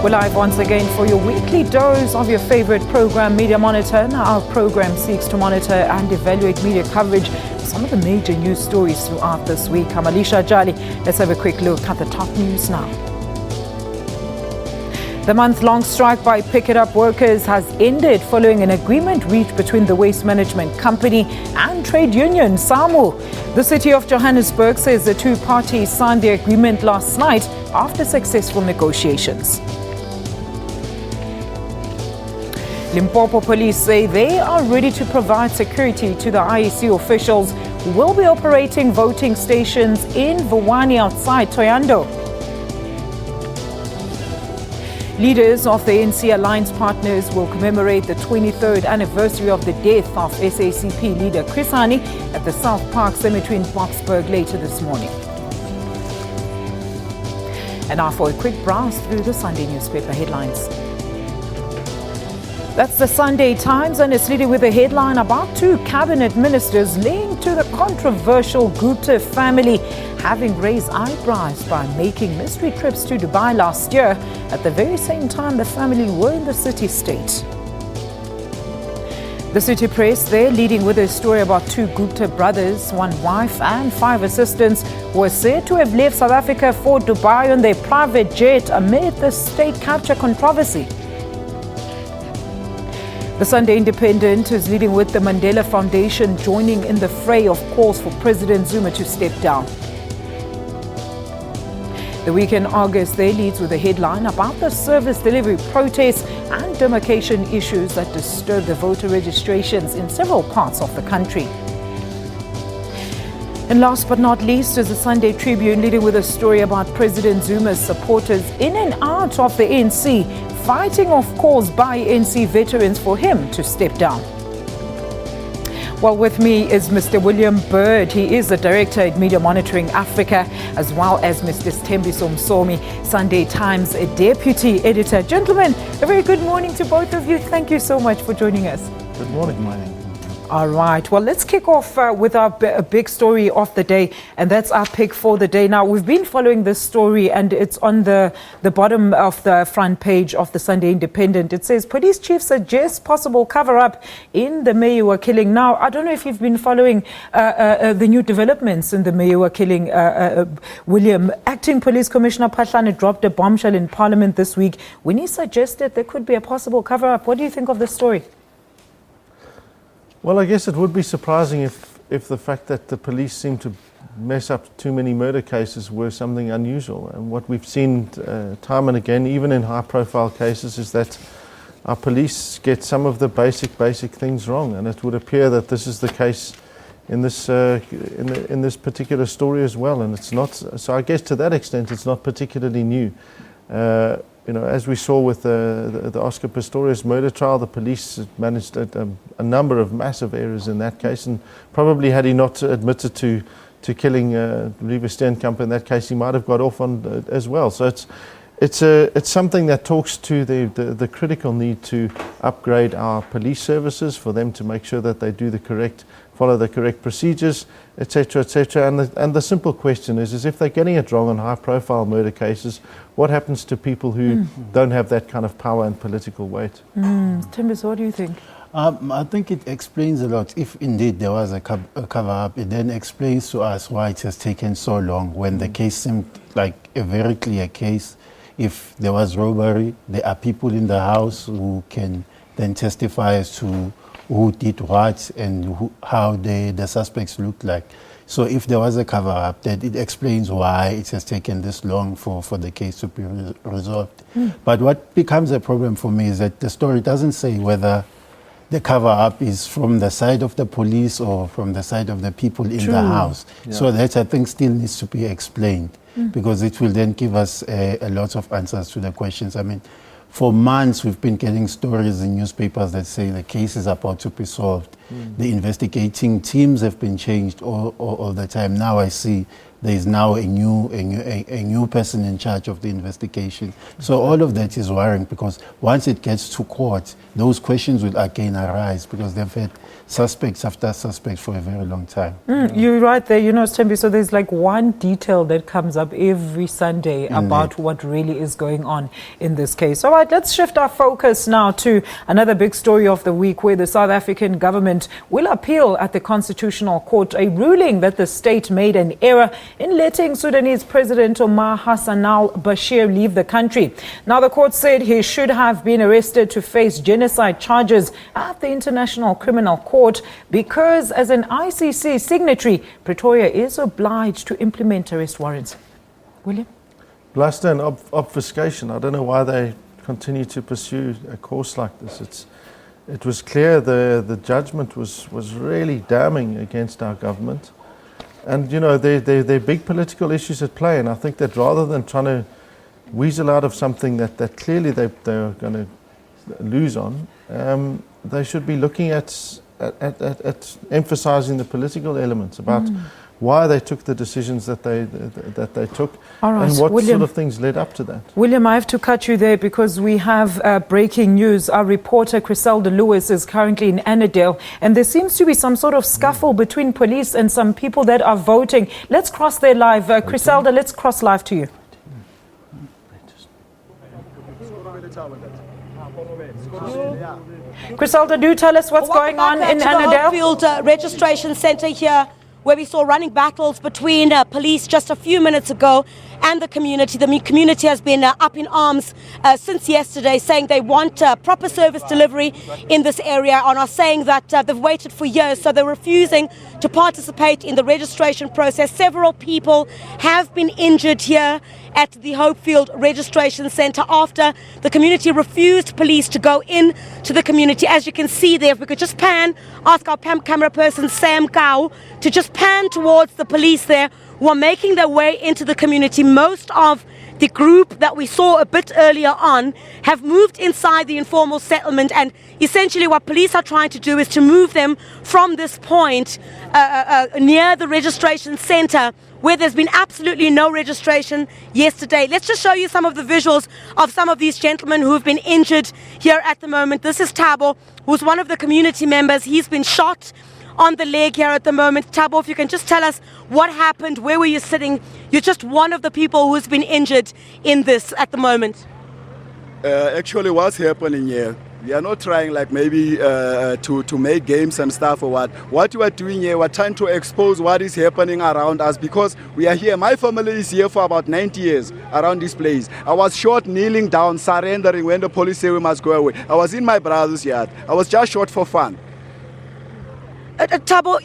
We're live once again for your weekly dose of your favorite program, Media Monitor. Now, our program seeks to monitor and evaluate media coverage of some of the major news stories throughout this week. I'm Alicia Jali. Let's have a quick look at the top news now. The month-long strike by pick-it-up workers has ended following an agreement reached between the waste management company and trade union SAMU. The city of Johannesburg says the two parties signed the agreement last night after successful negotiations. Limpopo police say they are ready to provide security to the IEC officials who will be operating voting stations in Vuwani outside Thohoyandou. Leaders of the ANC Alliance partners will commemorate the 23rd anniversary of the death of SACP leader Chris Hani at the South Park Cemetery in Boksburg later this morning. And now for a quick browse through the Sunday newspaper headlines. That's the Sunday Times, and it's leading with a headline about two cabinet ministers linked to the controversial Gupta family having raised eyebrows by making mystery trips to Dubai last year at the very same time the family were in the city-state. The City Press there leading with a story about two Gupta brothers, one wife and 5 assistants who are said to have left South Africa for Dubai on their private jet amid the state capture controversy. The Sunday Independent is leading with the Mandela Foundation joining in the fray of calls for President Zuma to step down. The Weekend August there leads with a headline about the service delivery protests and demarcation issues that disturb the voter registrations in several parts of the country. And last but not least is the Sunday Tribune leading with a story about President Zuma's supporters in and out of the ANC, fighting off calls by ANC veterans for him to step down. Well, with me is Mr. William Bird. He is the Director at Media Monitoring Africa, as well as Mr. Sthembiso Msomi, Sunday Times Deputy Editor. Gentlemen, a very good morning to both of you. Thank you so much for joining us. Good morning. All right. Well, let's kick off with our big story of the day, and that's our pick for the day. Now, we've been following this story, and it's on the bottom of the front page of the Sunday Independent. It says, police chief suggests possible cover-up in the Meyiwa killing. Now, I don't know if you've been following the new developments in the Meyiwa killing, William. Acting Police Commissioner Phahlane dropped a bombshell in Parliament this week when he suggested there could be a possible cover-up. What do you think of this story? Well, I guess it would be surprising if the fact that the police seem to mess up too many murder cases were something unusual. And what we've seen time and again, even in high-profile cases, is that our police get some of the basic things wrong. And it would appear that this is the case in this in this particular story as well. And it's not. So I guess to that extent, it's not particularly new. You know, as we saw with the Oscar Pistorius murder trial, the police managed a number of massive errors in that case, and probably had he not admitted to killing Lever Steenkamp in that case, he might have got off on as well. So it's something that talks to the critical need to upgrade our police services for them to make sure that they do follow the correct procedures, etc., etc. And the simple question is if they're getting it wrong on high-profile murder cases, what happens to people who don't have that kind of power and political weight? Sthembiso, what do you think? I think it explains a lot. If indeed there was a cover-up, it then explains to us why it has taken so long when the case seemed like a very clear case. If there was robbery, there are people in the house who can then testify as to who did what and how the suspects looked like. So if there was a cover-up, that it explains why it has taken this long for the case to be resolved. But what becomes a problem for me is that the story doesn't say whether the cover-up is from the side of the police or from the side of the people in the house. Yeah. So that, I think, still needs to be explained because it will then give us a lot of answers to the questions. I mean, for months we've been getting stories in newspapers that say the case is about to be solved. The investigating teams have been changed all the time. Now I see there is now a new person in charge of the investigation. So all of that is worrying, because once it gets to court, those questions will again arise, because they've had suspects after suspects for a very long time. You're right there, Sthembiso, so there's like one detail that comes up every Sunday about what really is going on in this case. All right, let's shift our focus now to another big story of the week, where the South African government will appeal at the Constitutional Court a ruling that the state made an error in letting Sudanese President Omar Hassan Al-Bashir leave the country. Now, the court said he should have been arrested to face genocide charges at the International Criminal Court because, as an ICC signatory, Pretoria is obliged to implement arrest warrants. William? Bluster and obfuscation. I don't know why they continue to pursue a course like this. It was clear the judgment was really damning against our government. And, there are big political issues at play, and I think that rather than trying to weasel out of something that clearly they're going to lose on, they should be looking at emphasizing the political elements about why they took the decisions that they took, and what William, sort of things led up to that. William, I have to cut you there because we have breaking news. Our reporter Griselda Lewis is currently in Annandale, and there seems to be some sort of scuffle between police and some people that are voting. Let's cross there live. Griselda, let's cross live to you. Griselda, do tell us what's going on in Annandale. Hopefield registration centre here, where we saw running battles between police just a few minutes ago and the community. The community has been up in arms since yesterday, saying they want proper service delivery in this area, and are saying that they've waited for years, so they're refusing to participate in the registration process. Several people have been injured here at the Hopefield registration centre after the community refused police to go in to the community. As you can see there, if we could just ask our camera person Sam Gao to just pan towards the police there, who are making their way into the community. Most of the group that we saw a bit earlier on have moved inside the informal settlement, and essentially what police are trying to do is to move them from this point near the registration centre, where there's been absolutely no registration yesterday. Let's just show you some of the visuals of some of these gentlemen who have been injured here at the moment. This is Thabo, who's one of the community members. He's been shot on the leg here at the moment. Thabo, if you can just tell us what happened, where were you sitting? You're just one of the people who's been injured in this at the moment. Actually, what's happening here? We are not trying like maybe to make games and stuff or what. What we are doing here, we're trying to expose what is happening around us, because we are here. My family is here for about 90 years around this place. I was shot kneeling down, surrendering when the police say we must go away. I was in my brother's yard. I was just shot for fun. Thabo,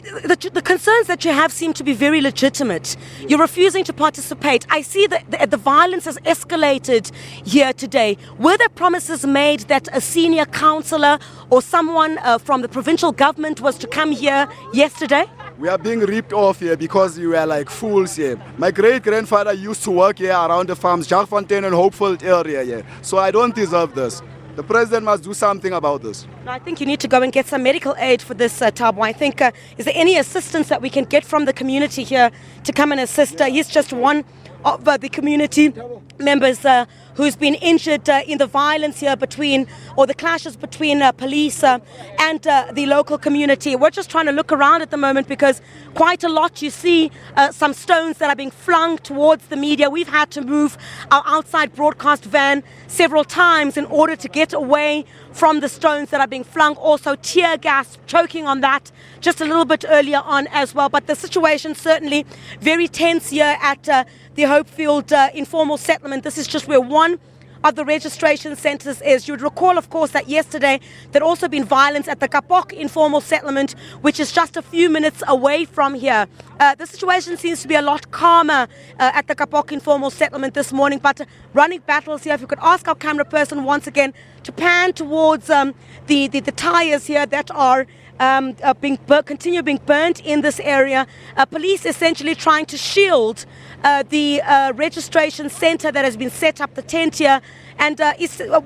the concerns that you have seem to be very legitimate. You're refusing to participate. I see that the violence has escalated here today. Were there promises made that a senior councillor or someone from the provincial government was to come here yesterday? We are being ripped off here because we were like fools here. My great-grandfather used to work here around the farms, Jagfontein and Hopefield area here. So I don't deserve this. The president must do something about this. I think you need to go and get some medical aid for this, Thabo. I think, is there any assistance that we can get from the community here to come and assist? He's just one of the community members who's been injured in the violence here or the clashes between police and the local community. We're just trying to look around at the moment because quite a lot you see some stones that are being flung towards the media. We've had to move our outside broadcast van several times in order to get away from the stones that are being flung. Also tear gas, choking on that just a little bit earlier on as well. But the situation certainly very tense here at the Hopefield informal settlement. This is just where one of the registration centres is. You would recall, of course, that yesterday there'd also been violence at the Kapok informal settlement, which is just a few minutes away from here. The situation seems to be a lot calmer at the Kapok informal settlement this morning, but running battles here. If you could ask our camera person once again to pan towards the tyres here that are continue being burnt in this area. Police essentially trying to shield the registration centre that has been set up, the tent here, And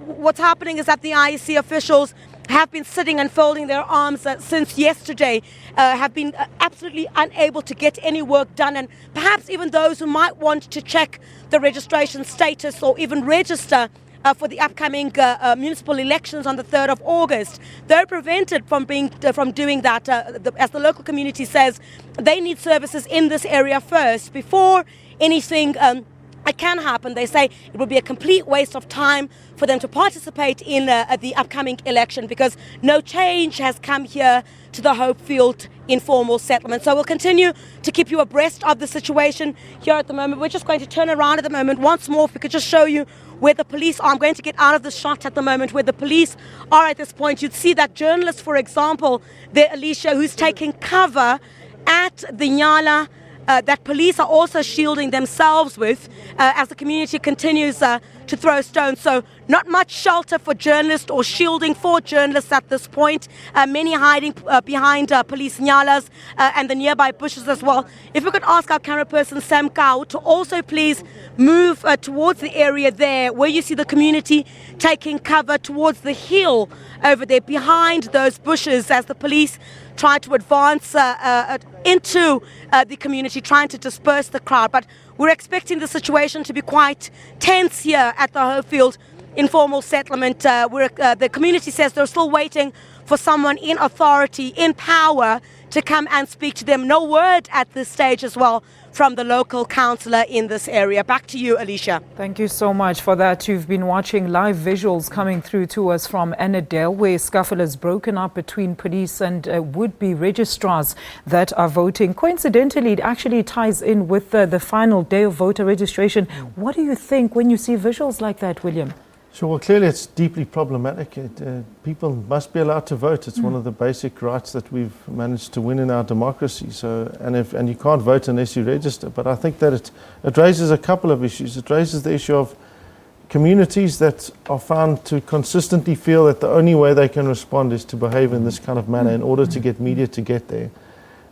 what's happening is that the IEC officials have been sitting and folding their arms since yesterday, have been absolutely unable to get any work done. And perhaps even those who might want to check the registration status or even register for the upcoming municipal elections on the 3rd of August. They're prevented from doing that. As the local community says, they need services in this area first before anything can happen. They say it would be a complete waste of time for them to participate in the upcoming election because no change has come here to the Hopefield informal settlement. So we'll continue to keep you abreast of the situation here at the moment. We're just going to turn around at the moment once more. If we could just show you where the police are. I'm going to get out of the shot at the moment where the police are at this point. You'd see that journalist, for example, there, Alicia, who's taking cover at the Nyala that police are also shielding themselves with as the community continues to throw stones. So not much shelter for journalists or shielding for journalists at this point. Many hiding behind police nyalas and the nearby bushes as well. If we could ask our camera person, Sam Kau, to also please move towards the area there where you see the community taking cover towards the hill over there behind those bushes as the police try to advance into the community, trying to disperse the crowd. But we're expecting the situation to be quite tense here at the Hopefield informal settlement. The community says they're still waiting for someone in authority, in power, to come and speak to them. No word at this stage as well from the local councillor in this area. Back to you, Alicia. Thank you so much for that. You've been watching live visuals coming through to us from Annandale, where scuffle has broken up between police and would-be registrars that are voting. Coincidentally, it actually ties in with the final day of voter registration. What do you think when you see visuals like that, William? Sure, well, clearly it's deeply problematic. People must be allowed to vote. It's one of the basic rights that we've managed to win in our democracy. So, and you can't vote unless you register. But I think that it raises a couple of issues. It raises the issue of communities that are found to consistently feel that the only way they can respond is to behave in this kind of manner in order to get media to get there.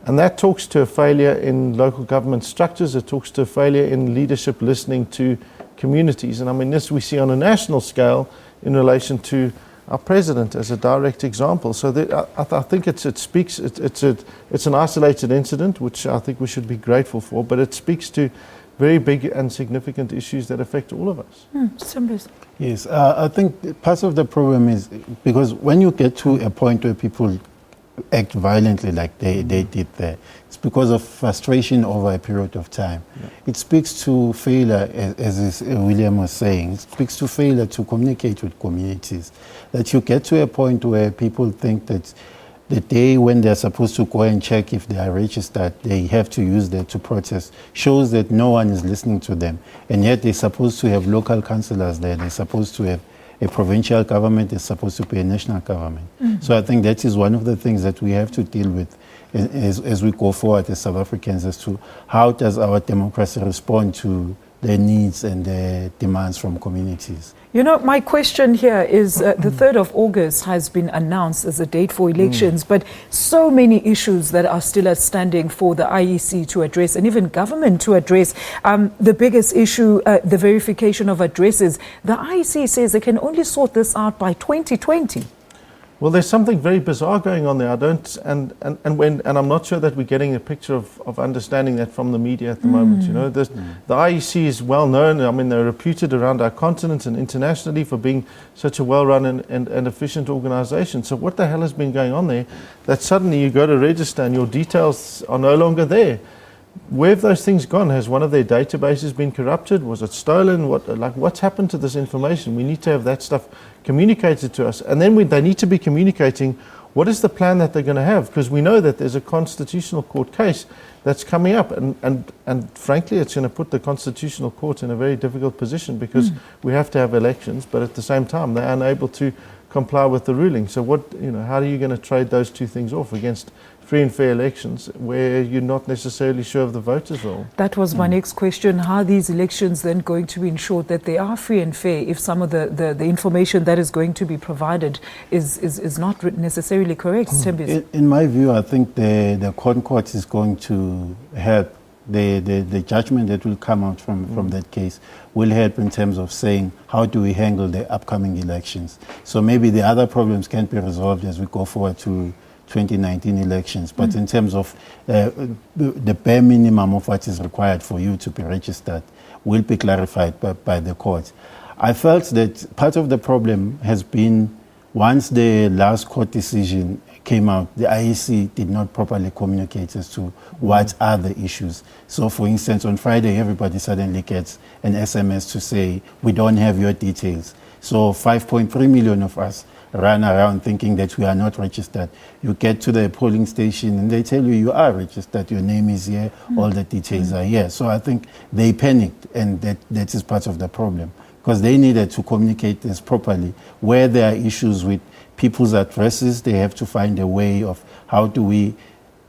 And that talks to a failure in local government structures. It talks to a failure in leadership listening to communities. And I mean, this we see on a national scale in relation to our president as a direct example. So I think it's an isolated incident, which I think we should be grateful for, but it speaks to very big and significant issues that affect all of us. Sthembiso. Yes, I think part of the problem is because when you get to a point where people act violently like they did there, it's because of frustration over a period of time. Yeah. It speaks to failure, as William was saying, it speaks to failure to communicate with communities. That you get to a point where people think that the day when they're supposed to go and check if they are registered, they have to use that to protest, shows that no one is listening to them. And yet they're supposed to have local councillors there, they're supposed to have a provincial government, is supposed to be a national government. So I think that is one of the things that we have to deal with as we go forward as South Africans, as to how does our democracy respond to the needs and the demands from communities. You know, my question here is the 3rd of August has been announced as a date for elections, but so many issues that are still outstanding for the IEC to address and even government to address. The biggest issue, the verification of addresses. The IEC says they can only sort this out by 2020. Well, there's something very bizarre going on there. And I'm not sure that we're getting a picture of understanding that from the media at the moment. You know, the IEC is well known. I mean, they're reputed around our continent and internationally for being such a well-run and efficient organization. So what the hell has been going on there that suddenly you go to register and your details are no longer there? Where have those things gone? Has one of their databases been corrupted? Was it stolen? What's happened to this information? We need to have that stuff communicated to us. And then they need to be communicating what is the plan that they're going to have, because we know that there's a constitutional court case that's coming up. And frankly, it's going to put the constitutional court in a very difficult position because we have to have elections, but at the same time, they're unable to comply with the ruling. So how are you going to trade those two things off against free and fair elections where you're not necessarily sure of the voters' roll? That was my next question. How are these elections then going to be ensured that they are free and fair if some of the information that is going to be provided is not necessarily correct? In my view, I think the Concord is going to help the judgment that will come out from that case will help in terms of saying how do we handle the upcoming elections. So maybe the other problems can be resolved as we go forward to 2019 elections. But in terms of the bare minimum of what is required for you to be registered will be clarified by the court. I felt that part of the problem has been once the last court decision came out, the IEC did not properly communicate as to what are the issues. So for instance, on Friday, everybody suddenly gets an SMS to say, we don't have your details. So 5.3 million of us run around thinking that we are not registered. You get to the polling station and they tell you you are registered, your name is here, all the details are here. So I think they panicked, and that is part of the problem, because they needed to communicate this properly. Where there are issues with people's addresses, they have to find a way of how do we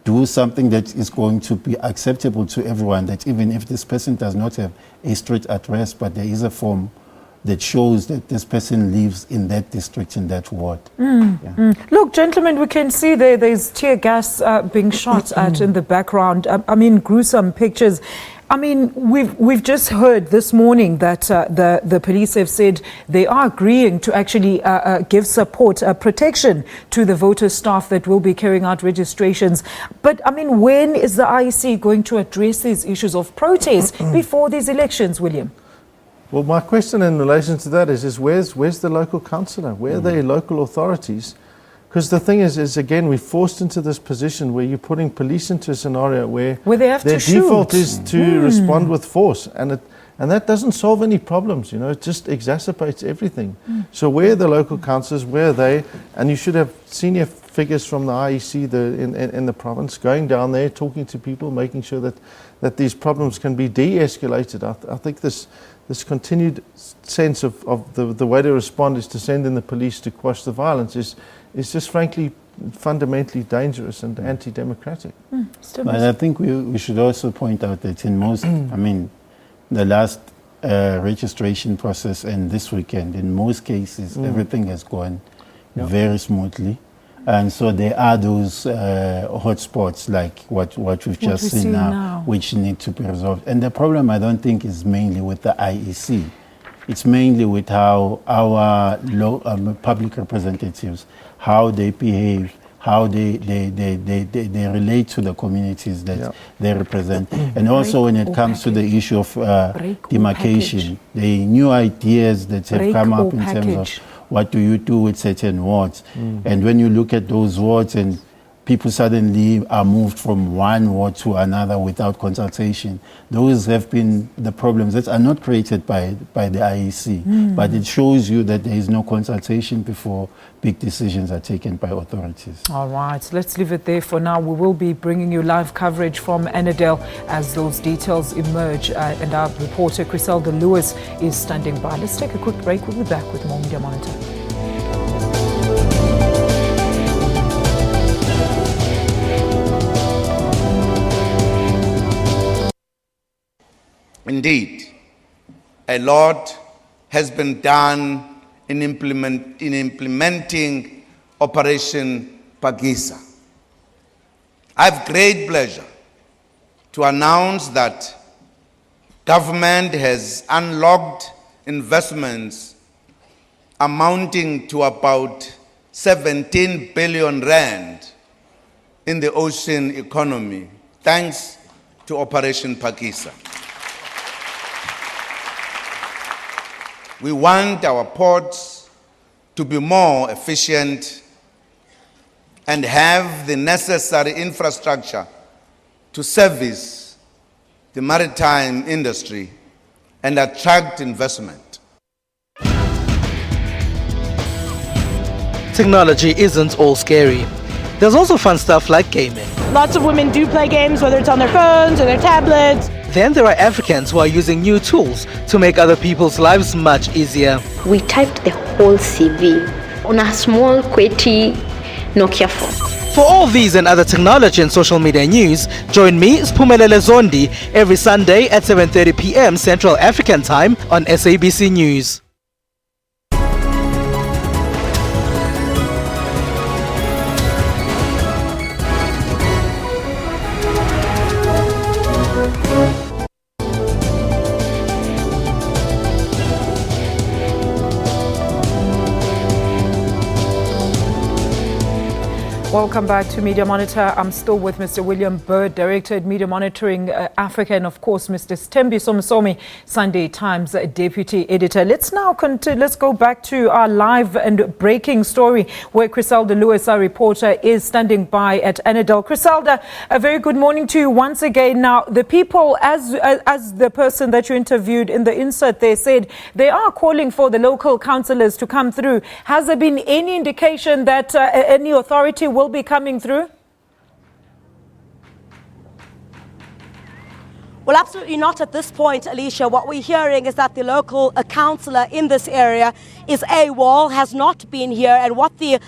do something that is going to be acceptable to everyone, that even if this person does not have a street address, but there is a form that shows that this person lives in that district, in that ward. Look, gentlemen, we can see there's tear gas being shot at in the background. I mean, gruesome pictures. I mean, we've just heard this morning that the police have said they are agreeing to actually give support, protection to the voter staff that will be carrying out registrations. But, I mean, when is the IEC going to address these issues of protest before these elections, William? Well, my question in relation to that is where's the local councillor? Where are the local authorities? Because the thing is again, we're forced into this position where you're putting police into a scenario where they have their to shoot. default is to respond with force, and that doesn't solve any problems. You know, it just exacerbates everything. So where are the local councillors? Where are they? And you should have senior figures from the IEC in the province going down there, talking to people, making sure that these problems can be de-escalated. I think this continued sense of the way to respond is to send in the police to quash the violence is just frankly fundamentally dangerous and anti-democratic. But I think we should also point out that in most, I mean, the last registration process and this weekend, in most cases, everything has gone very smoothly. And so there are those hotspots like what we've just seen now, which need to be resolved. And the problem, I don't think, is mainly with the IEC. It's mainly with how our public representatives, how they behave, how they relate to the communities that they represent. And also when it comes to the issue of demarcation, the new ideas that have come up in terms of what do you do with certain wards. And when you look at those wards and people suddenly are moved from one ward to another without consultation, those have been the problems that are not created by the IEC, but it shows you that there is no consultation before big decisions are taken by authorities. All right, let's leave it there for now. We will be bringing you live coverage from Annandale as those details emerge, and our reporter Griselda Lewis is standing by. Let's take a quick break. We'll be back with more Media Monitor. Indeed, a lot has been done in implementing Operation Phakisa. I have great pleasure to announce that government has unlocked investments amounting to about 17 billion rand in the ocean economy, thanks to Operation Phakisa. We want our ports to be more efficient and have the necessary infrastructure to service the maritime industry and attract investment. Technology isn't all scary. There's also fun stuff like gaming. Lots of women do play games, whether it's on their phones or their tablets. Then there are Africans who are using new tools to make other people's lives much easier. We typed the whole CV on a small, QWERTY Nokia phone. For all these and other technology and social media news, join me, Spumelele Zondi, every Sunday at 7:30 p.m. Central African Time on SABC News. Welcome back to Media Monitor. I'm still with Mr. William Bird, Director at Media Monitoring Africa, and of course Mr. Sthembiso Msomi, Sunday Times Deputy Editor. Let's now let's go back to our live and breaking story where Griselda Lewis, our reporter, is standing by at Anadel. Griselda, a very good morning to you once again. Now, the people, as the person that you interviewed in the insert there said, they are calling for the local councillors to come through. Has there been any indication that any authority will be coming through? Well, absolutely not at this point, Alicia. What we're hearing is that the local councillor in this area is AWOL, has not been here. And what the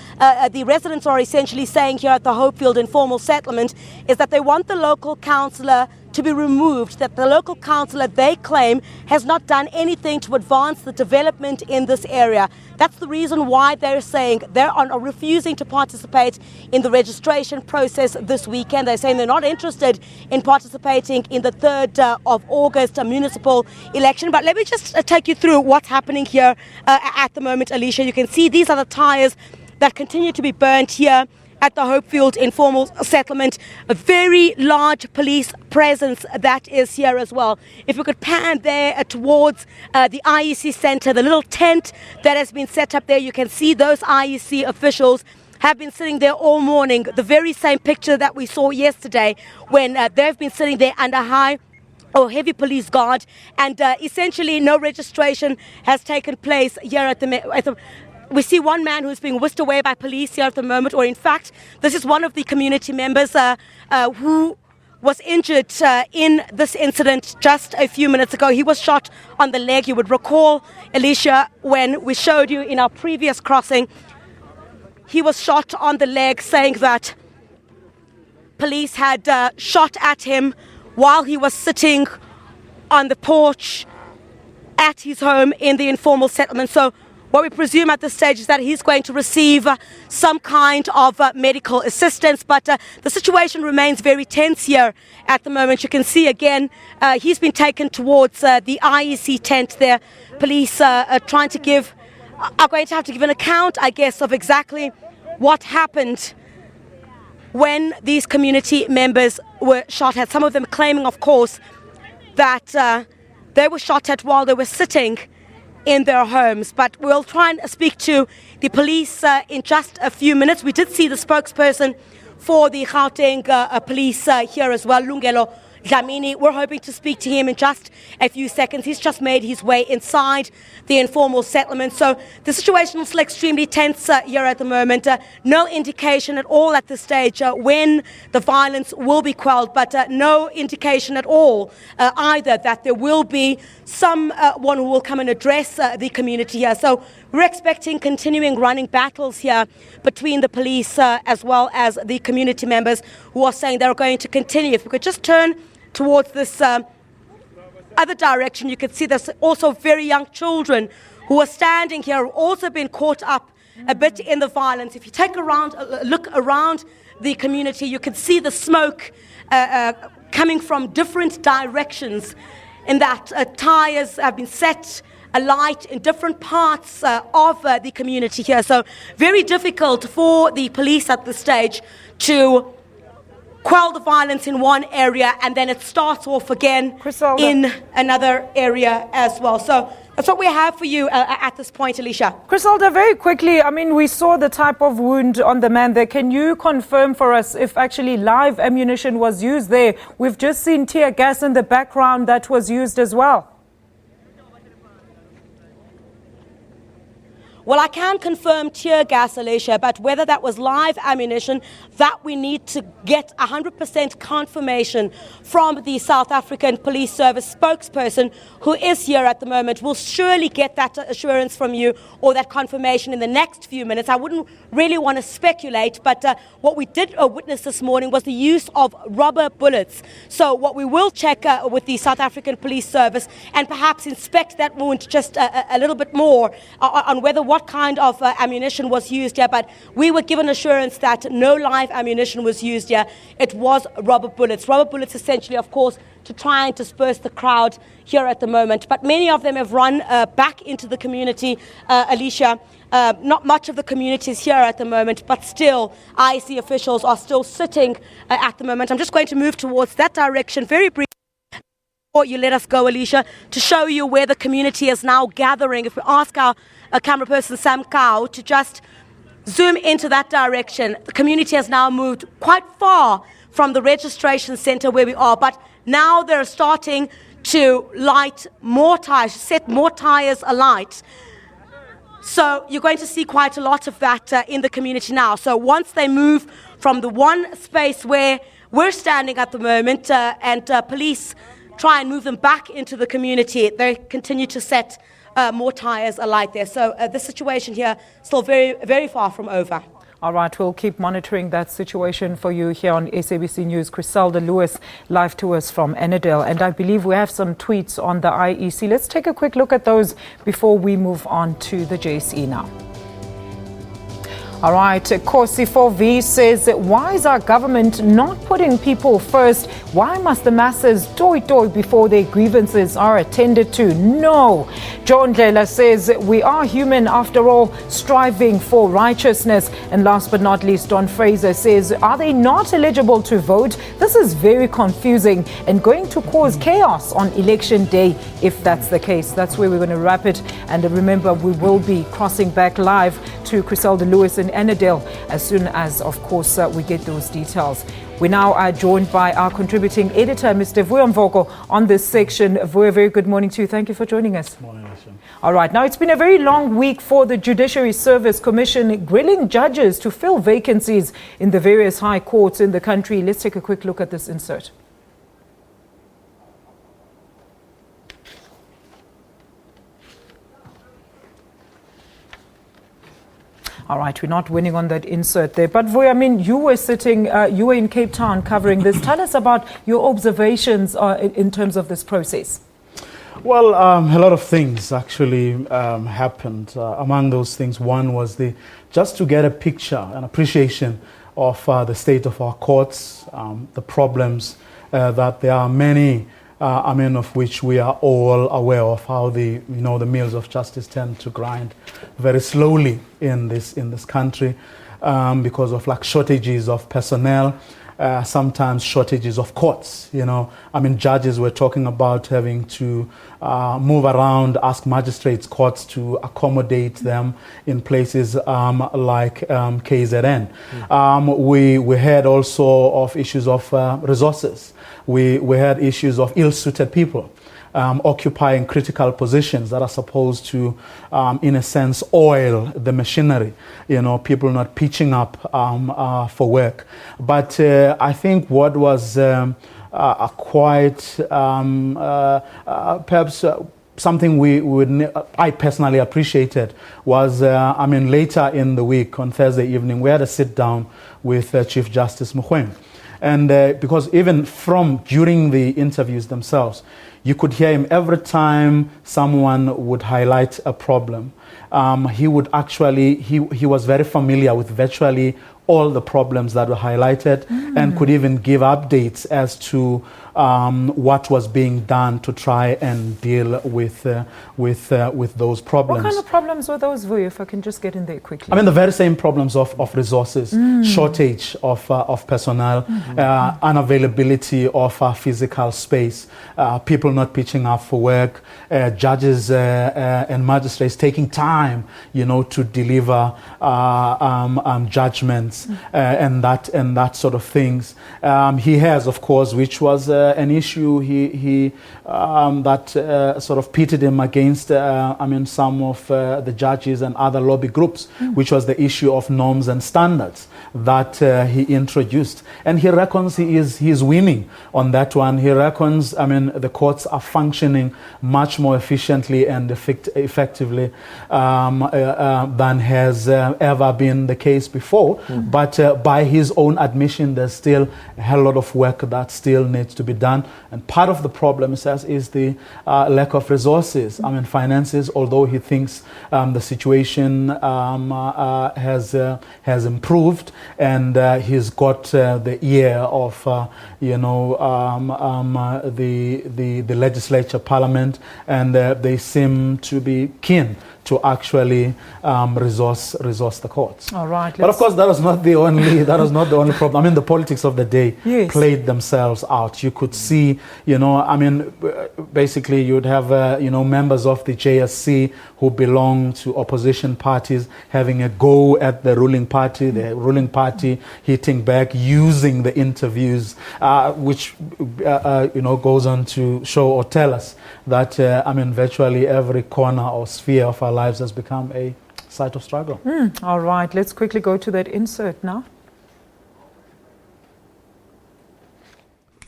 residents are essentially saying here at the Hopefield Informal Settlement is that they want the local councillor to be removed, that the local councillor, they claim, has not done anything to advance the development in this area. That's the reason why they're saying they are refusing to participate in the registration process this weekend. They're saying they're not interested in participating in the 3rd of August municipal election. But let me just take you through what's happening here at the moment, Alicia. You can see these are the tyres that continue to be burnt here at the Hopefield Informal Settlement. A very large police presence that is here as well. If we could pan there towards the IEC Centre, the little tent that has been set up there, you can see those IEC officials have been sitting there all morning. The very same picture that we saw yesterday when they've been sitting there under heavy police guard, and essentially no registration has taken place here at the we see one man who's being whisked away by police here at the moment, or in fact, this is one of the community members who was injured in this incident just a few minutes ago. He was shot on the leg. You would recall, Alicia, when we showed you in our previous crossing, he was shot on the leg, saying that police had shot at him while he was sitting on the porch at his home in the informal settlement. So what we presume at this stage is that he's going to receive some kind of medical assistance, but the situation remains very tense here at the moment. You can see again, he's been taken towards the IEC tent there. Police are going to have to give an account, I guess, of exactly what happened when these community members were shot at. Some of them claiming, of course, that they were shot at while they were sitting in their homes. But we'll try and speak to the police in just a few minutes. We did see the spokesperson for the Gauteng police here as well, Lungelo Dlamini. We're hoping to speak to him in just a few seconds. He's just made his way inside the informal settlement. So the situation is extremely tense here at the moment. No indication at all at this stage when the violence will be quelled, but no indication at all either that there will be someone who will come and address the community here. So we're expecting continuing running battles here between the police as well as the community members who are saying they're going to continue. If we could just turn towards this other direction, you can see there's also very young children who are standing here, who also been caught up a bit in the violence. If you take a look around the community, you can see the smoke coming from different directions, in that tyres have been set alight in different parts of the community here. So very difficult for the police at this stage to quell the violence in one area and then it starts off again Griselda, in another area as well. So that's what we have for you at this point, Alicia. Griselda, very quickly, I mean, we saw the type of wound on the man there. Can you confirm for us if actually live ammunition was used there? We've just seen tear gas in the background that was used as well. Well, I can confirm tear gas, Alicia, but whether that was live ammunition, that we need to get 100% confirmation from the South African Police Service spokesperson who is here at the moment. We'll surely get that assurance from you or that confirmation in the next few minutes. I wouldn't really want to speculate, but what we did witness this morning was the use of rubber bullets. So what we will check with the South African Police Service and perhaps inspect that wound just a little bit more on whether what what kind of ammunition was used here, but we were given assurance that no live ammunition was used here. It was rubber bullets. Rubber bullets essentially, of course, to try and disperse the crowd here at the moment. But many of them have run back into the community, Alicia. Not much of the community is here at the moment, but still, IEC officials are still sitting at the moment. I'm just going to move towards that direction very briefly. Before you let us go, Alicia, to show you where the community is now gathering. If we ask our camera person, Sam Cow, to just zoom into that direction. The community has now moved quite far from the registration center where we are, but now they're starting to light more tires, set more tires alight. So you're going to see quite a lot of that in the community now. So once they move from the one space where we're standing at the moment and police try and move them back into the community, they continue to set more tires alight there. So the situation here still very, very far from over. All right, we'll keep monitoring that situation for you here on SABC News. Griselda Lewis, live to us from Annandale. And I believe we have some tweets on the IEC. Let's take a quick look at those before we move on to the JSE now. All right, Kosi4V says, why is our government not putting people first? Why must the masses toy before their grievances are attended to? No. John Dela says, we are human after all, striving for righteousness. And last but not least, Don Fraser says, are they not eligible to vote? This is very confusing and going to cause chaos on election day if that's the case. That's where we're going to wrap it. And remember, we will be crossing back live to Griselda Lewis in Annandale as soon as, of course, we get those details. We now are joined by our contributing editor, Mr. Vuyo Mvoko, on this section. Vuyo, very good morning to you. Thank you for joining us. Good morning, Alicia. All right. Now, it's been a very long week for the Judiciary Service Commission grilling judges to fill vacancies in the various high courts in the country. Let's take a quick look at this insert. All right, we're not winning on that insert there. But Vuyo, I mean, you were in Cape Town covering this. Tell us about your observations in terms of this process. Well, a lot of things actually happened. Among those things, one was just to get a picture, an appreciation of the state of our courts, the problems that there are many, of which we are all aware of, how the mills of justice tend to grind very slowly in this country because of shortages of personnel, sometimes shortages of courts. Judges were talking about having to move around, ask magistrates courts to accommodate them in places like KZN. We heard also of issues of resources. We had issues of ill-suited people occupying critical positions that are supposed to, in a sense, oil the machinery. People not pitching up for work. But I think what was quite perhaps something I personally appreciated was, later in the week on Thursday evening, we had a sit down with Chief Justice Mogoeng. And because even during the interviews themselves, you could hear him every time someone would highlight a problem. He would actually, he was very familiar with virtually all the problems that were highlighted and could even give updates as to what was being done to try and deal with those problems. What kind of problems were those, Vuyo, if I can just get in there quickly? The very same problems of resources, shortage of personnel, unavailability of physical space, people not pitching up for work, judges and magistrates taking time, to deliver judgments and that sort of things. He has, of course, which was an issue that sort of pitted him against some of the judges and other lobby groups, which was the issue of norms and standards that he introduced. And he reckons he's winning on that one. He reckons the courts are functioning much more efficiently and effectively than has ever been the case before. But by his own admission, there's still a hell lot of work that still needs to be done. And part of the problem, he says, is the lack of resources. I mean, finances, although he thinks the situation has improved, and he's got the ear of, the legislature, parliament, and they seem to be keen to actually resource the courts. All right. But of course, that was not the only problem. I mean, the politics of the day played themselves out. You could see, basically you'd have, members of the JSC who belong to opposition parties having a go at the ruling party hitting back, using the interviews, which, goes on to show or tell us that, virtually every corner or sphere of our lives has become a site of struggle. All right, let's quickly go to that insert now.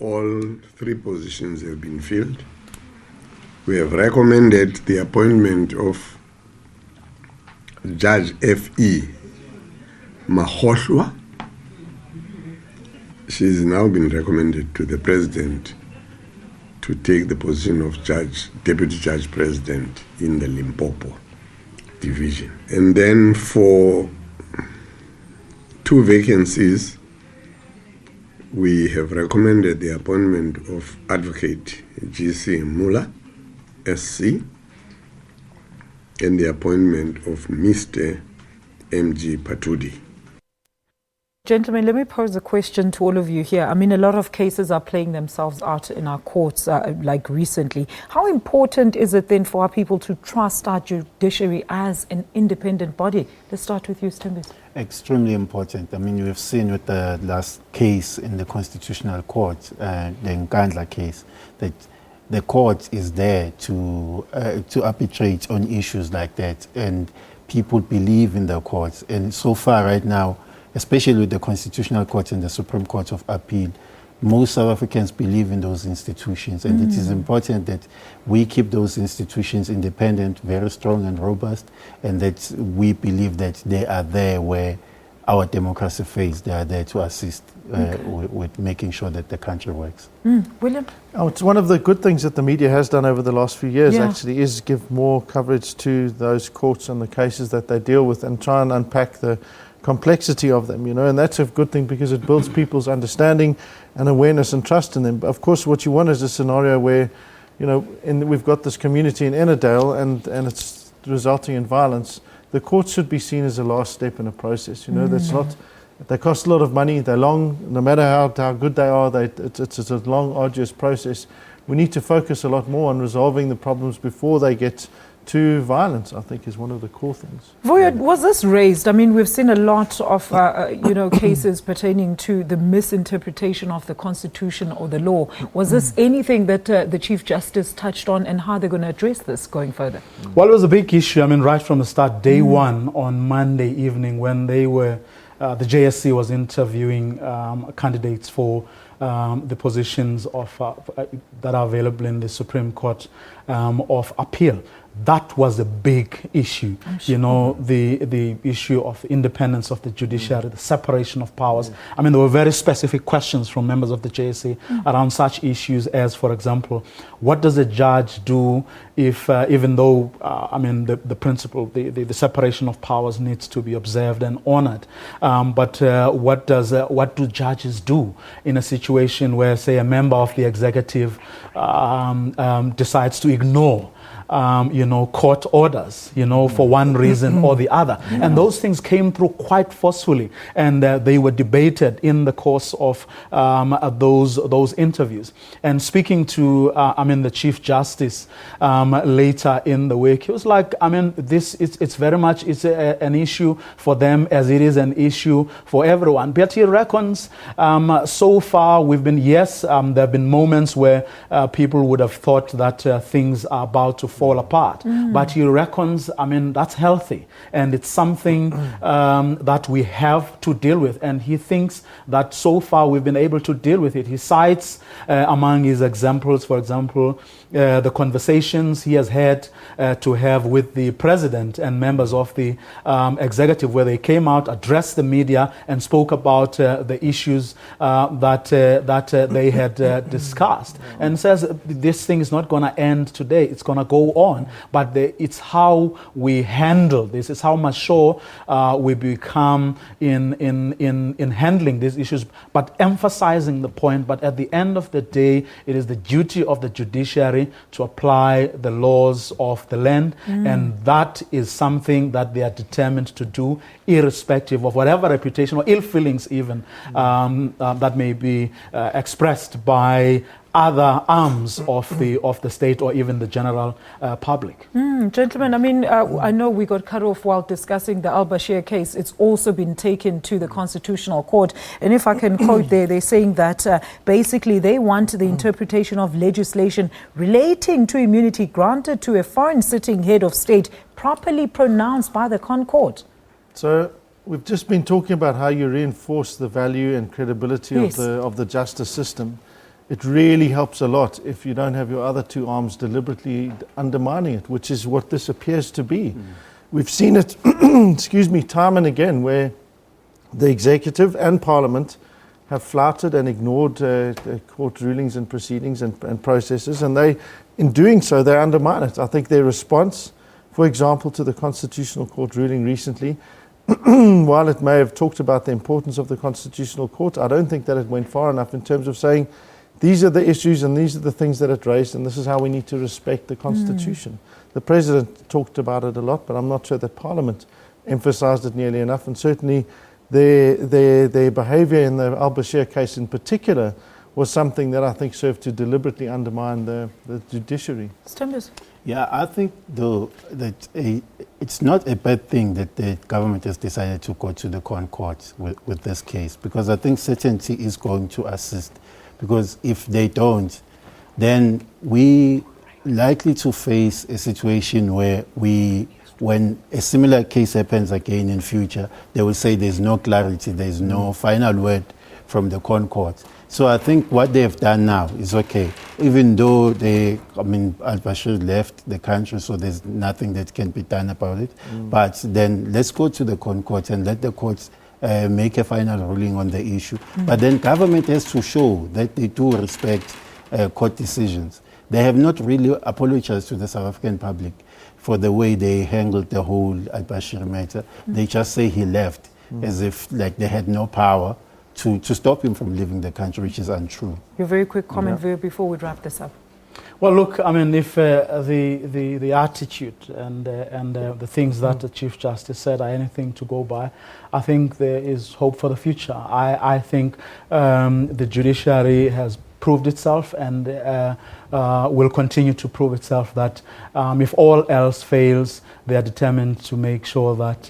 All 3 positions have been filled. We have recommended the appointment of Judge F.E. Mahohlwa. She's now been recommended to the President to take the position of Deputy Judge President in the Limpopo Division. And then for 2 vacancies, we have recommended the appointment of Advocate G.C. Mula, SC, and the appointment of Mr. M.G. Patudi. Gentlemen, let me pose a question to all of you here. I mean, a lot of cases are playing themselves out in our courts, like recently. How important is it then for our people to trust our judiciary as an independent body? Let's start with you, Sthembiso. Extremely important. I mean, we've seen with the last case in the Constitutional Court, the Nkandla case, that the court is there to arbitrate on issues like that, and people believe in the courts. And so far right now, especially with the Constitutional Court and the Supreme Court of Appeal, most South Africans believe in those institutions, and it is important that we keep those institutions independent, very strong and robust, and that we believe that they are there where our democracy fails. They are there to assist with making sure that the country works. William? It's one of the good things that the media has done over the last few years, actually, is give more coverage to those courts and the cases that they deal with, and try and unpack the complexity of them, and that's a good thing because it builds people's understanding and awareness and trust in them. But of course, what you want is a scenario where, we've got this community in Ennerdale and it's resulting in violence. The courts should be seen as a last step in a process. That's not. They cost a lot of money. They're long. No matter how good they are, it's a long, arduous process. We need to focus a lot more on resolving the problems before they get to violence, I think, is one of the core things. Voyad, was this raised? I mean, we've seen a lot of, cases pertaining to the misinterpretation of the Constitution or the law. Was this anything that the Chief Justice touched on, and how they're going to address this going further? Well, it was a big issue. I mean, right from the start, day one on Monday evening, when they were, the JSC was interviewing candidates for the positions of that are available in the Supreme Court of Appeal. That was a big issue, the issue of independence of the judiciary, the separation of powers. I mean, there were very specific questions from members of the JSC around such issues as, for example, what does a judge do if, even though, the principle, the separation of powers needs to be observed and honored, but what do judges do in a situation where, say, a member of the executive decides to ignore court orders, for one reason or the other. And those things came through quite forcefully, and they were debated in the course of those interviews. And speaking to, the Chief Justice later in the week, he was like, it's very much, it's an issue for them as it is an issue for everyone. But he reckons, so far we've been, there have been moments where people would have thought that things are about to fall apart. But he reckons, I mean, that's healthy, and it's something that we have to deal with. And he thinks that so far we've been able to deal with it. He cites among his examples, for example, the conversations he has had to have with the president and members of the executive, where they came out, addressed the media, and spoke about the issues that they had discussed, and says this thing is not going to end today, it's going to go on, but it's how we handle this, it's how mature we become in handling these issues, but emphasizing the point, but at the end of the day, it is the duty of the judiciary to apply the laws of the land, and that is something that they are determined to do, irrespective of whatever reputation or ill feelings even that may be expressed by other arms of the state or even the general public. Gentlemen, I mean, I know we got cut off while discussing the Al-Bashir case. It's also been taken to the Constitutional Court. And if I can quote there, they're saying that basically they want the interpretation of legislation relating to immunity granted to a foreign sitting head of state properly pronounced by the Court. So we've just been talking about how you reinforce the value and credibility of the justice system. It really helps a lot if you don't have your other two arms deliberately undermining it, which is what this appears to be. We've seen it, excuse me, time and again, where the executive and parliament have flouted and ignored court rulings and proceedings and processes, and they, in doing so, they undermine it. I think their response, for example, to the Constitutional Court ruling recently, while it may have talked about the importance of the Constitutional Court, I don't think that it went far enough in terms of saying, these are the issues and these are the things that it raised, and this is how we need to respect the Constitution. The President talked about it a lot, but I'm not sure that Parliament emphasized it nearly enough, and certainly their behavior in the Al-Bashir case in particular was something that I think served to deliberately undermine the judiciary. Sthembiso. Yeah, I think though that it's not a bad thing that the government has decided to go to the court with this case, because I think certainty is going to assist. Because if they don't, then we likely to face a situation where when a similar case happens again in future, they will say there's no clarity, there's no final word from the court. So I think what they have done now is okay. Even though Al-Bashir left the country, so there's nothing that can be done about it. But then let's go to the court and let the courts make a final ruling on the issue. But then government has to show that they do respect court decisions. They have not really apologized to the South African public for the way they handled the whole Al-Bashir matter. They just say he left as if like they had no power to stop him from leaving the country, which is untrue. Your very quick comment before we wrap this up. Well, look, I mean, if the attitude and the things that the Chief Justice said are anything to go by, I think there is hope for the future. I think the judiciary has proved itself and will continue to prove itself that if all else fails, they are determined to make sure that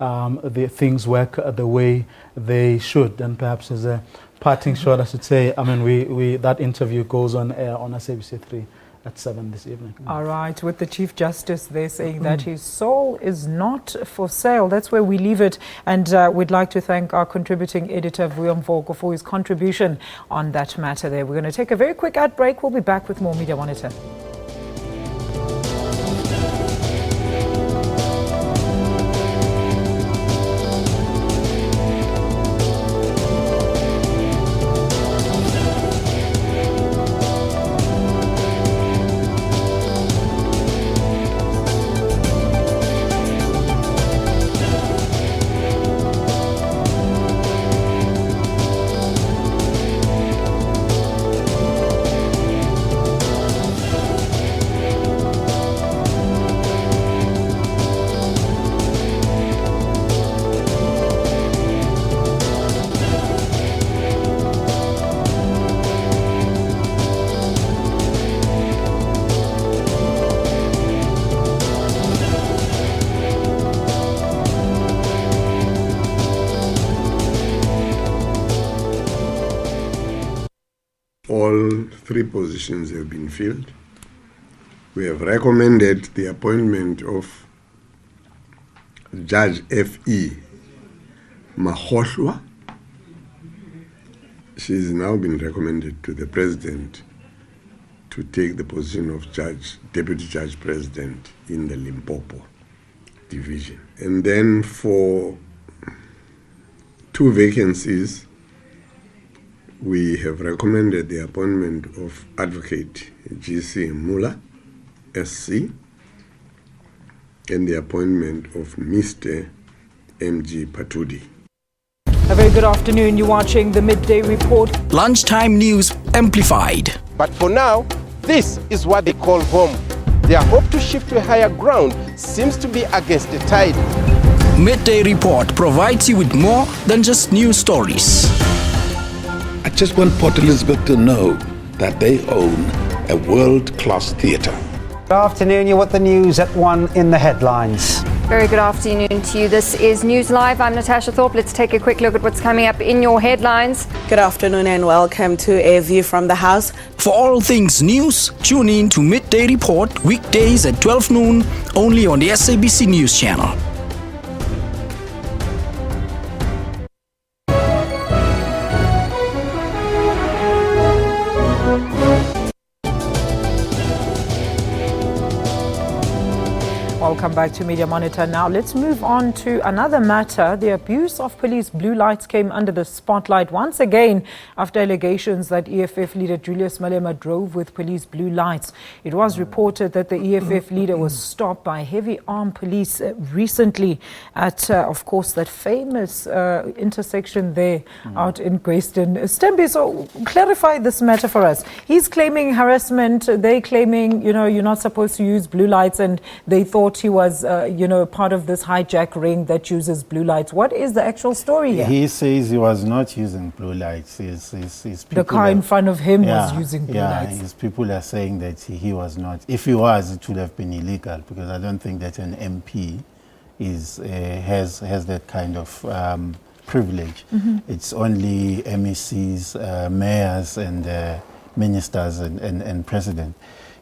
the things work the way they should. And perhaps as a parting shot, I should say, I mean, that interview goes on air on SABC 3 at 7 this evening. All right, with the Chief Justice there saying that his soul is not for sale. That's where we leave it. And we'd like to thank our contributing editor, Vuyo Mvoko, for his contribution on that matter there. We're going to take a very quick ad break. We'll be back with more Media Monitor. All three positions have been filled. we have recommended the appointment of Judge F.E. Makgohlwa. She's now been recommended to the President to take the position of Deputy Judge President in the Limpopo Division. And then for 2 vacancies, we have recommended the appointment of Advocate G.C. Mula, SC, and the appointment of Mr. M.G. Patudi. A very good afternoon. You're watching the Midday Report. Lunchtime news amplified. But for now, this is what they call home. Their hope to shift to a higher ground seems to be against the tide. Midday Report provides you with more than just news stories. I just want Port Elizabeth to know that they own a world-class theatre. Good afternoon, you're with the news at 1 in the headlines. Very good afternoon to you. This is News Live. I'm Natasha Thorpe. Let's take a quick look at what's coming up in your headlines. Good afternoon and welcome to A View from the House. For all things news, tune in to Midday Report weekdays at 12 noon only on the SABC News Channel. Welcome back to Media Monitor. Now let's move on to another matter. The abuse of police blue lights came under the spotlight once again after allegations that EFF leader Julius Malema drove with police blue lights. It was reported that the EFF leader was stopped by heavy armed police recently at, of course, that famous intersection there out in Grayston. Sthembiso, clarify this matter for us. He's claiming harassment. They claiming, you're not supposed to use blue lights, and they thought he was, part of this hijack ring that uses blue lights. What is the actual story here? He says he was not using blue lights. The car in front of him was using blue lights. His people are saying that he was not. If he was, it would have been illegal, because I don't think that an MP has that kind of privilege. It's only MECs, mayors, and ministers and president.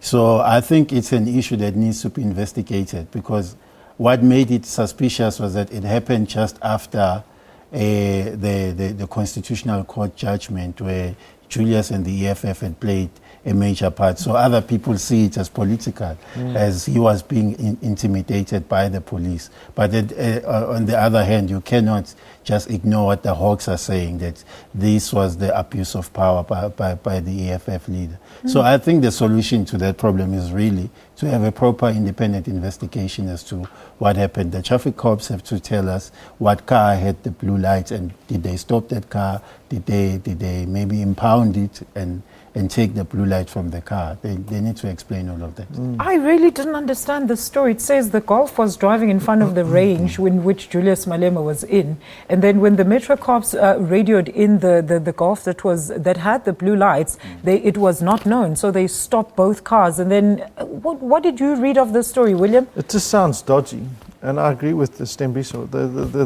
So I think it's an issue that needs to be investigated, because what made it suspicious was that it happened just after the Constitutional Court judgment, where Julius and the EFF had played a major part. So other people see it as political, as he was being intimidated by the police. But on the other hand, you cannot just ignore what the Hawks are saying, that this was the abuse of power by the EFF leader. So I think the solution to that problem is really to have a proper independent investigation as to what happened. The traffic cops have to tell us what car had the blue lights, and did they stop that car? Did they maybe impound it and take the blue light from the car? They need to explain all of that. I really didn't understand the story. It says the Golf was driving in front of the range in which Julius Malema was in, and then when the Metro cops radioed in the Golf that had the blue lights, it was not known, so they stopped both cars. And then what did you read of the story, William? It just sounds dodgy. And I agree with the Sthembiso.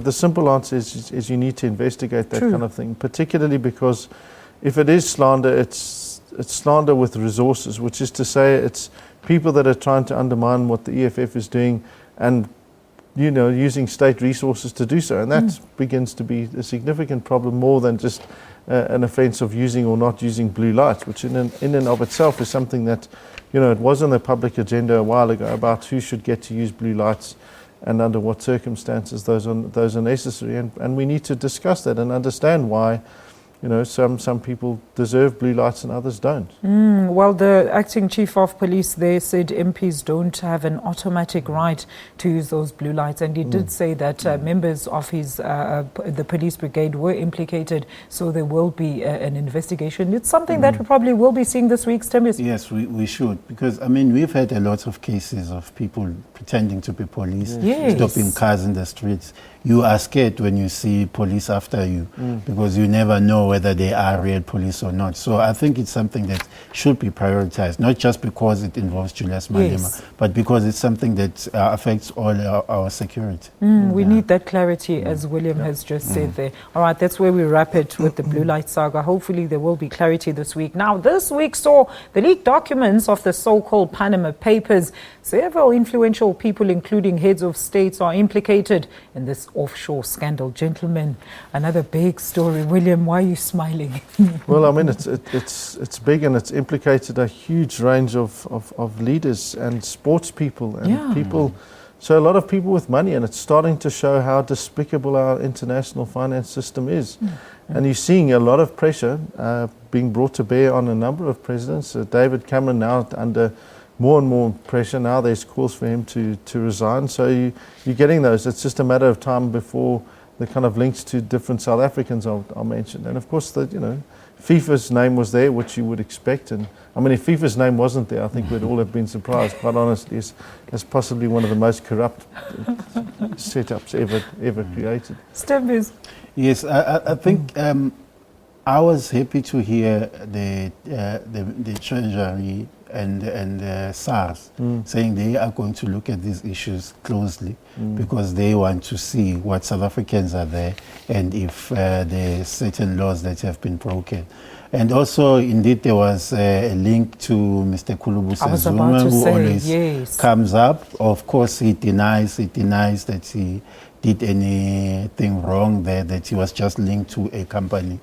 The simple answer is you need to investigate that kind of thing, particularly because if it is slander, it's slander with resources, which is to say it's people that are trying to undermine what the EFF is doing and, using state resources to do so. And that begins to be a significant problem, more than just an offence of using or not using blue lights, which in and of itself is something that, it was on the public agenda a while ago about who should get to use blue lights and under what circumstances those are necessary. And we need to discuss that and understand why, some people deserve blue lights and others don't. Well, the acting chief of police there said MPs don't have an automatic right to use those blue lights, and he did say that members of the police brigade were implicated, so there will be an investigation. It's something that we probably will be seeing this week, Sthembiso. Yes, we should, because we've had a lot of cases of people pretending to be police, stopping cars in the streets. You are scared when you see police after you, because you never know whether they are real police or not. So I think it's something that should be prioritized, not just because it involves Julius Malema, but because it's something that affects all our security. We need that clarity, as William has just said there. All right, that's where we wrap it with the Blue Light Saga. Hopefully there will be clarity this week. Now, this week saw the leaked documents of the so-called Panama Papers. Several influential people, including heads of states, are implicated in this offshore scandal. Gentlemen, another big story. William, why are you smiling? Well, I mean, it's big, and it's implicated a huge range of leaders and sports people and people. So a lot of people with money, and it's starting to show how despicable our international finance system is. And you're seeing a lot of pressure being brought to bear on a number of presidents. David Cameron now under more and more pressure. Now there's calls for him to resign. So you're getting those. It's just a matter of time before the kind of links to different South Africans are mentioned. And of course, FIFA's name was there, which you would expect. And I mean, if FIFA's name wasn't there, I think we'd all have been surprised, quite honestly, as possibly one of the most corrupt setups ever created. Sthembiso. Yes, I think I was happy to hear the Treasury and SARS saying they are going to look at these issues closely because they want to see what South Africans are there and if there are certain laws that have been broken. And also, indeed, there was a link to Mr. Kulubuse Zuma, who always comes up. Of course, he denies that he did anything wrong there, that he was just linked to a company,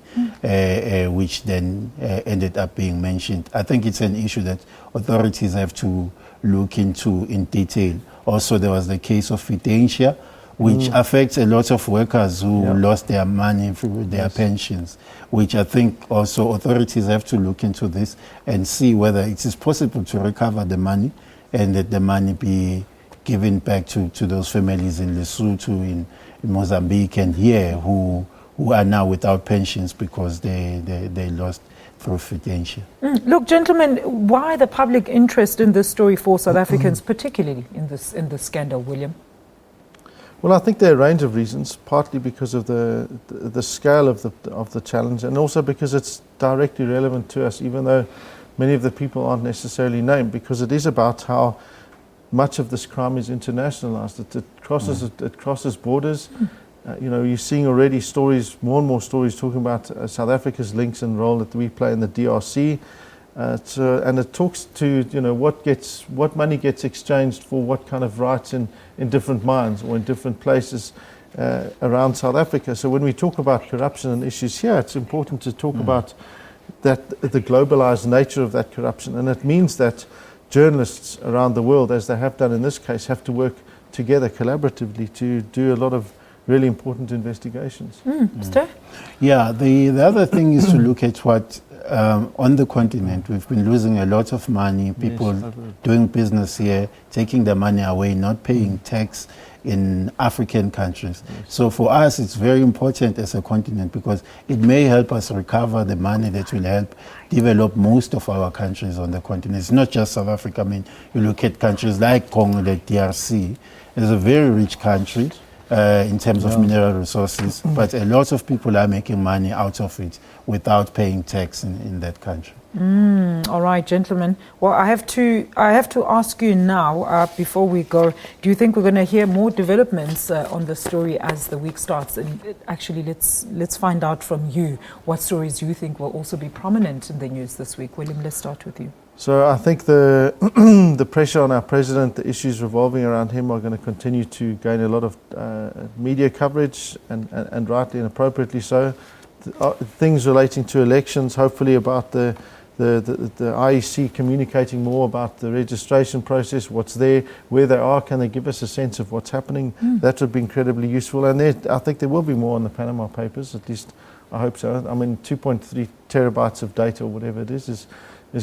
which then ended up being mentioned. I think it's an issue that authorities have to look into in detail. Also, there was the case of Fidentia, which affects a lot of workers who lost their money through their pensions, which I think also authorities have to look into this and see whether it is possible to recover the money and that the money be given back to those families in Lesotho, in Mozambique and here who are now without pensions because they lost through Fidentia. Look, gentlemen, why the public interest in this story for South Africans, particularly in this scandal, William? Well, I think there are a range of reasons, partly because of the scale of the challenge and also because it's directly relevant to us, even though many of the people aren't necessarily named, because it is about how much of this crime is internationalized. It crosses borders. You're seeing already more and more stories talking about South Africa's links and role that we play in the DRC. And it talks to what money gets exchanged for what kind of rights in different mines or in different places around South Africa. So when we talk about corruption and issues here, it's important to talk about the globalized nature of that corruption, and it means that journalists around the world, as they have done in this case, have to work together collaboratively to do a lot of really important investigations. Yeah, the other thing is to look at what on the continent we've been losing a lot of money, people doing business here, taking the money away, not paying tax in African countries. So for us it's very important as a continent because it may help us recover the money that will help develop most of our countries on the continent. It's not just South Africa. I mean, you look at countries like Congo, the DRC, it's a very rich country in terms of mineral resources, but a lot of people are making money out of it without paying tax in that country. All right, gentlemen. Well, I have to ask you now, before we go, do you think we're going to hear more developments on the story as the week starts? And actually, let's find out from you what stories you think will also be prominent in the news this week. William, let's start with you. So I think the pressure on our president, the issues revolving around him are going to continue to gain a lot of media coverage and rightly and appropriately so. Things relating to elections, hopefully about the IEC communicating more about the registration process, what's there, where they are, can they give us a sense of what's happening? That would be incredibly useful. And I think there will be more on the Panama Papers, at least I hope so. I mean, 2.3 terabytes of data or whatever it is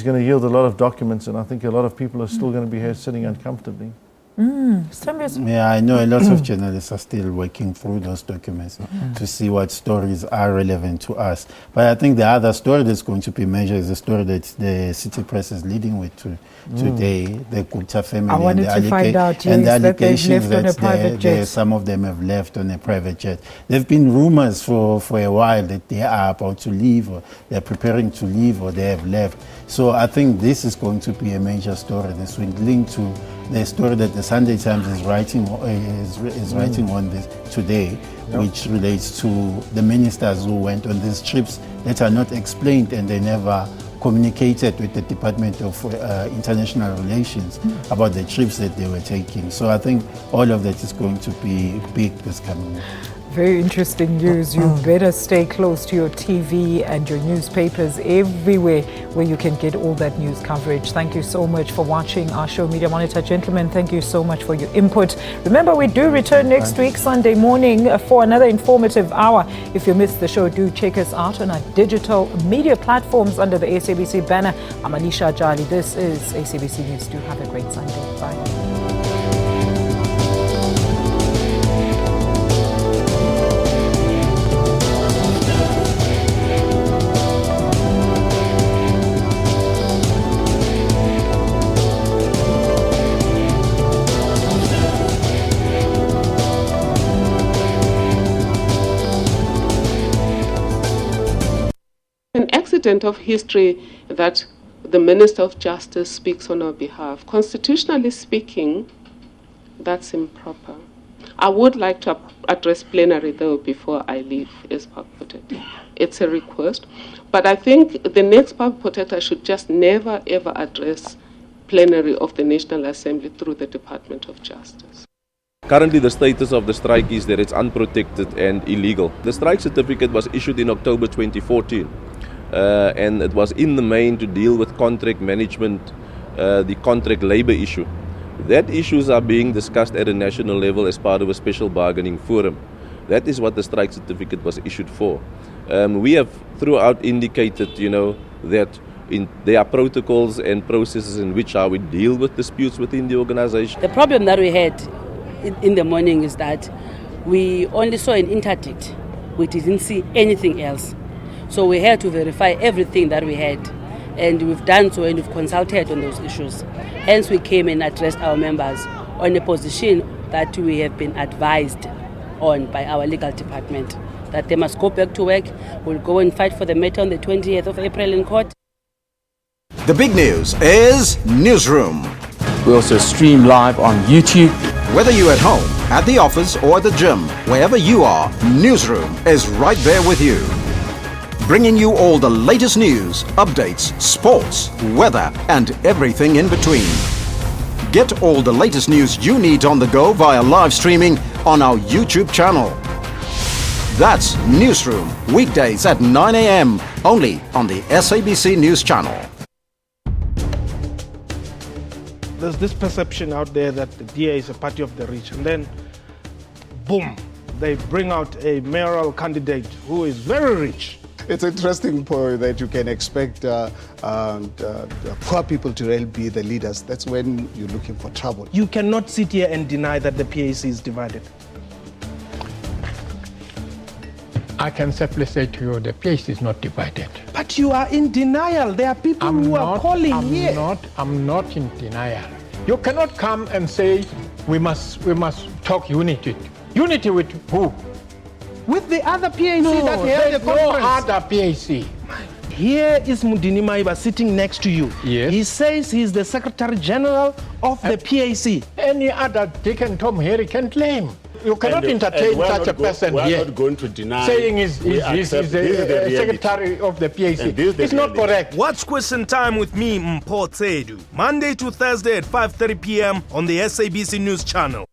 going to yield a lot of documents, and I think a lot of people are still going to be here sitting uncomfortably. Sthembiso. Yeah, I know a lot of journalists are still working through those documents to see what stories are relevant to us. But I think the other story that's going to be measured is the story that the City Press is leading with today, the Gupta family. I wanted to find out, and the yes, that they've allegations left on a private jet. some of them have left on a private jet. There have been rumors for a while that they are about to leave, or they're preparing to leave, or they have left. So I think this is going to be a major story this week, linked to the story that the Sunday Times is writing on this today, which relates to the ministers who went on these trips that are not explained, and they never communicated with the Department of International Relations about the trips that they were taking. So I think all of that is going to be big this coming week. Very interesting news. You better stay close to your TV and your newspapers everywhere where you can get all that news coverage. Thank you so much for watching our show, Media Monitor. Gentlemen, thank you so much for your input. Remember, we do return next week, Sunday morning, for another informative hour. If you missed the show, do check us out on our digital media platforms under the SABC banner. I'm Alicia Jali. This is SABC News. Do have a great Sunday. Bye. An accident of history that the Minister of Justice speaks on our behalf. Constitutionally speaking, that's improper. I would like to address plenary, though, before I leave, as Public Protector. It's a request. But I think the next Public Protector should just never, ever address plenary of the National Assembly through the Department of Justice. Currently, the status of the strike is that it's unprotected and illegal. The strike certificate was issued in October 2014. And it was in the main to deal with contract management, the contract labor issue. That issues are being discussed at a national level as part of a special bargaining forum. That is what the strike certificate was issued for. We have throughout indicated, that there are protocols and processes in which how we deal with disputes within the organization. The problem that we had in the morning is that we only saw an interdict. We didn't see anything else. So we had to verify everything that we had, and we've done so, and we've consulted on those issues. Hence we came and addressed our members on a position that we have been advised on by our legal department, that they must go back to work. We'll go and fight for the matter on the 20th of April in court. The big news is Newsroom. We also stream live on YouTube. Whether you're at home, at the office, or at the gym, wherever you are, Newsroom is right there with you. Bringing you all the latest news, updates, sports, weather, and everything in between. Get all the latest news you need on the go via live streaming on our YouTube channel. That's Newsroom, weekdays at 9 a.m. only on the SABC News channel. There's this perception out there that the DA is a party of the rich, and then, boom, they bring out a mayoral candidate who is very rich. It's interesting that you can expect poor people to really be the leaders. That's when you're looking for trouble. You cannot sit here and deny that the PAC is divided. I can simply say to you, the PAC is not divided. But you are in denial. There are people who are calling here. I'm not in denial. You cannot come and say we must talk unity. Unity with who? With the other PAC no, that held the conference. No other PAC. Here is Mudini Maiba sitting next to you. Yes. He says he's the Secretary General of the PAC. Any other Dick and Tom here can claim. You cannot entertain such a person here. We are not going to deny. Saying he's the Secretary of the PAC. It's not correct. Watch Question Time with me, Mpho Tsedu, Monday to Thursday at 5:30 p.m. on the SABC News channel.